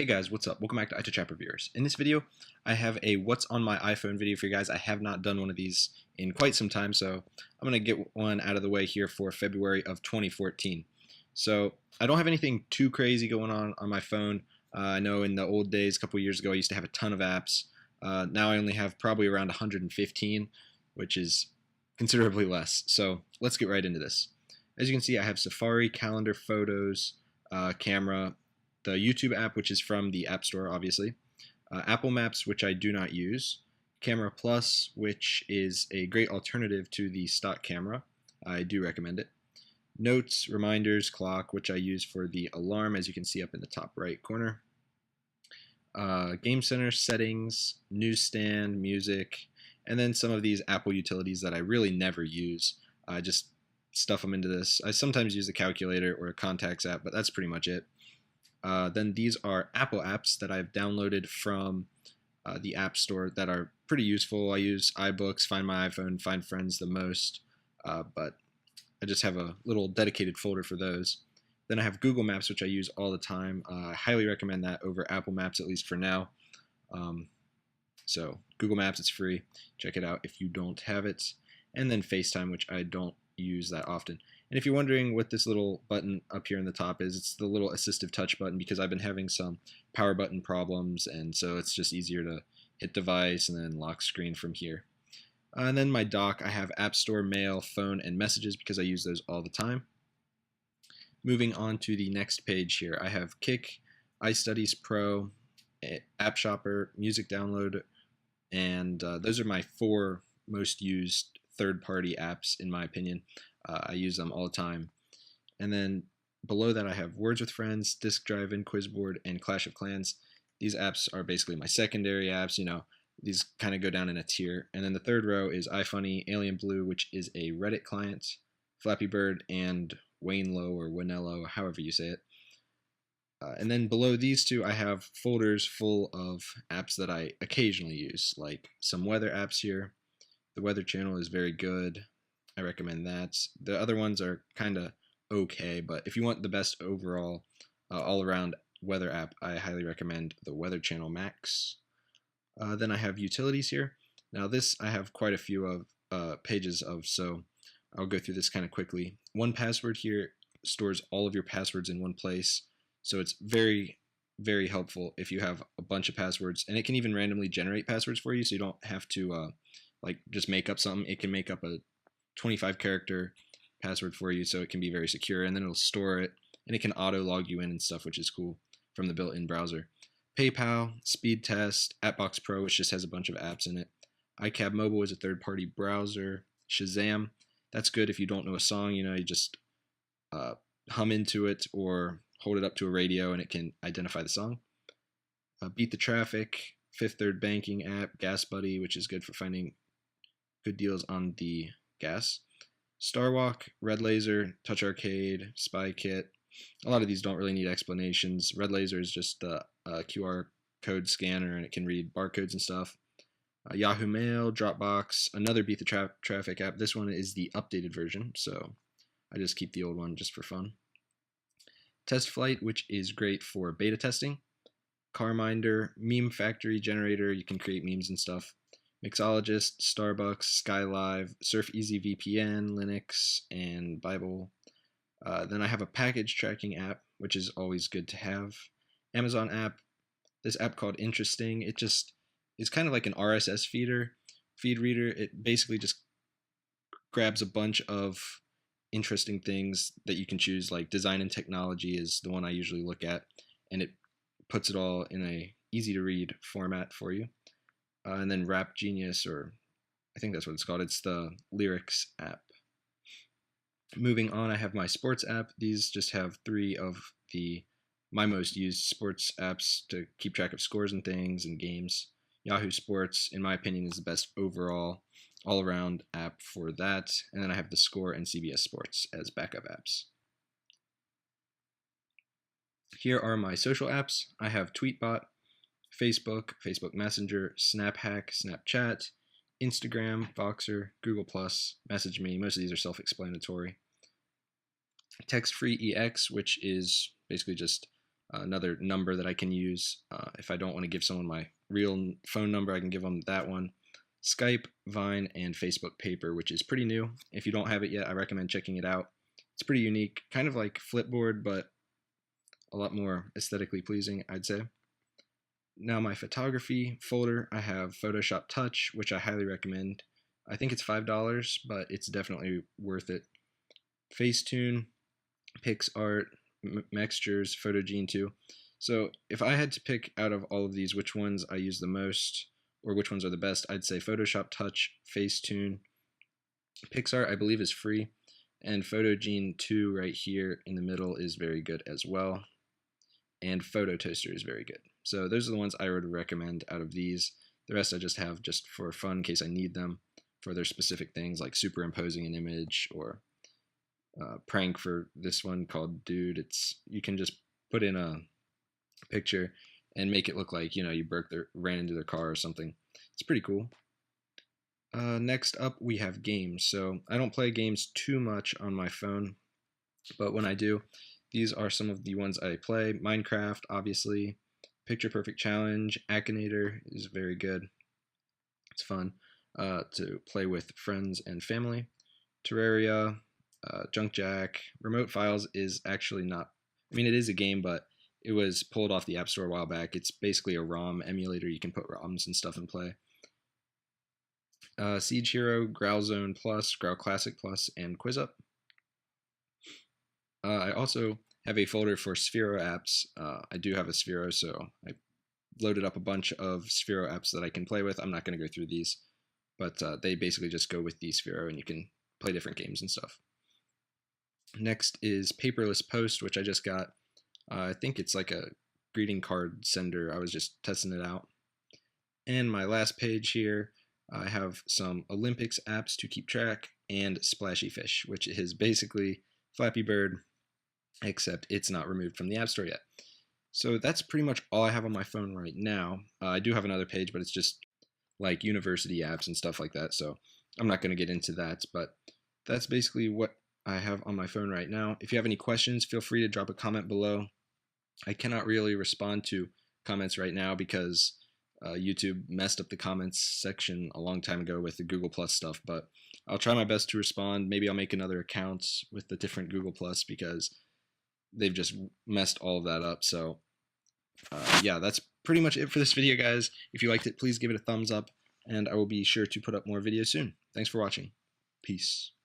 Hey guys, what's up? Welcome back to iTouch Reviewers. In this video, I have a what's on my iPhone video for you guys. I have not done one of these in quite some time, so I'm going to get one out of the way here for February of 2014. So I don't have anything too crazy going on my phone. I know in the old days, a couple years ago, I used to have a ton of apps. Now I only have probably around 115, which is considerably less. So let's get right into this. As you can see, I have Safari, Calendar, Photos, Camera, the YouTube app, which is from the App Store, obviously, Apple Maps, which I do not use, Camera Plus, which is a great alternative to the stock camera. I do recommend it. Notes, Reminders, Clock, which I use for the alarm, as you can see up in the top right corner. Game Center, Settings, Newsstand, Music, and then some of these Apple utilities that I really never use. I just stuff them into this. I sometimes use the calculator or a contacts app, but that's pretty much it. Then these are Apple apps that I've downloaded from the App Store that are pretty useful. I use iBooks, Find My iPhone, Find Friends the most, but I just have a little dedicated folder for those. Then I have Google Maps, which I use all the time. I highly recommend that over Apple Maps, at least for now. So Google Maps, it's free. Check it out if you don't have it. And then FaceTime, which I don't use that often. And if you're wondering what this little button up here in the top is, it's the little assistive touch button because I've been having some power button problems, and so it's just easier to hit device and then lock screen from here. And then my dock, I have App Store, Mail, Phone, and Messages because I use those all the time. Moving on to the next page here, I have Kick, iStudies Pro, App Shopper, Music Download, and those are my 4 most used third-party apps in my opinion. I use them all the time. And then below that I have Words with Friends, Disk Drive, and Quizboard, and Clash of Clans. These apps are basically my secondary apps. These kind of go down in a tier. And then the third row is iFunny, Alien Blue, which is a Reddit client, Flappy Bird, and Wanelo or Wanello, however you say it. And then below these two I have folders full of apps that I occasionally use, like some weather apps here. The Weather Channel is very good. I recommend that. The other ones are kind of okay, but if you want the best overall, all-around weather app, I highly recommend the Weather Channel Max. Then I have utilities here. Now this I have quite a few of pages of, so I'll go through this kind of quickly. 1Password here stores all of your passwords in one place, so it's very, very helpful if you have a bunch of passwords, and it can even randomly generate passwords for you, so you don't have to like just make up something. It can make up a 25 character password for you, so it can be very secure, and then it'll store it, and it can auto log you in and stuff, which is cool from the built-in browser. PayPal, Speed Test, AppBox Pro, which just has a bunch of apps in it. iCab Mobile is a third-party browser. Shazam, that's good if you don't know a song. You just hum into it or hold it up to a radio and it can identify the song. Beat the Traffic, Fifth Third Banking app, Gas Buddy, which is good for finding good deals on the gas. Starwalk, Red Laser, Touch Arcade, Spy Kit. A lot of these don't really need explanations. Red Laser is just a QR code scanner and it can read barcodes and stuff. Yahoo Mail, Dropbox, another Beat the Traffic app. This one is the updated version, so I just keep the old one just for fun. Test Flight, which is great for beta testing. Carminder, Meme Factory Generator, you can create memes and stuff. Mixologist, Starbucks, SkyLive, Surf Easy VPN, Linux, and Bible. Then I have a package tracking app, which is always good to have. Amazon app, this app called Interesting. It just is kind of like an RSS feed reader. It basically just grabs a bunch of interesting things that you can choose, like design and technology is the one I usually look at, and it puts it all in a easy to read format for you. And then Rap Genius, or I think that's what it's called. It's the lyrics app. Moving on, I have my sports app. These just have 3 of my most used sports apps to keep track of scores and things and games. Yahoo Sports, in my opinion, is the best overall all-around app for that. And then I have the Score and CBS Sports as backup apps. Here are my social apps. I have Tweetbot, Facebook, Facebook Messenger, SnapHack, Snapchat, Instagram, Voxer, Google+, MessageMe. Most of these are self-explanatory. Text-free EX, which is basically just another number that I can use. If I don't want to give someone my real phone number, I can give them that one. Skype, Vine, and Facebook Paper, which is pretty new. If you don't have it yet, I recommend checking it out. It's pretty unique, kind of like Flipboard, but a lot more aesthetically pleasing, I'd say. Now my photography folder, I have Photoshop Touch, which I highly recommend. I think it's $5, but it's definitely worth it. Facetune, PixArt, Mextures, Photogene 2. So if I had to pick out of all of these which ones I use the most, or which ones are the best, I'd say Photoshop Touch, Facetune, PixArt I believe is free, and Photogene 2 right here in the middle is very good as well, and Photo Toaster is very good. So those are the ones I would recommend out of these. The rest I just have just for fun in case I need them for their specific things like superimposing an image, or prank for this one called Dude. You can just put in a picture and make it look like you ran into their car or something. It's pretty cool. Next up we have games. So I don't play games too much on my phone, but when I do, these are some of the ones I play. Minecraft, obviously. Picture Perfect Challenge. Akinator is very good. It's fun to play with friends and family. Terraria, Junk Jack. Remote Files is actually not, I mean, it is a game, but it was pulled off the App Store a while back. It's basically a ROM emulator. You can put ROMs and stuff and play. Siege Hero, Growl Zone Plus, Growl Classic Plus, and QuizUp. I also have a folder for Sphero apps. I do have a Sphero, so I loaded up a bunch of Sphero apps that I can play with. I'm not going to go through these, but they basically just go with the Sphero, and you can play different games and stuff. Next is Paperless Post, which I just got. I think it's like a greeting card sender. I was just testing it out. And my last page here, I have some Olympics apps to keep track, and Splashy Fish, which is basically Flappy Bird, except it's not removed from the App Store yet. So that's pretty much all I have on my phone right now. I do have another page, but it's just like university apps and stuff like that, so I'm not going to get into that, but that's basically what I have on my phone right now. If you have any questions, feel free to drop a comment below. I cannot really respond to comments right now because YouTube messed up the comments section a long time ago with the Google Plus stuff, but I'll try my best to respond. Maybe I'll make another account with the different Google Plus because they've just messed all of that up. So yeah, that's pretty much it for this video, guys. If you liked it, please give it a thumbs up, and I will be sure to put up more videos soon. Thanks for watching. Peace.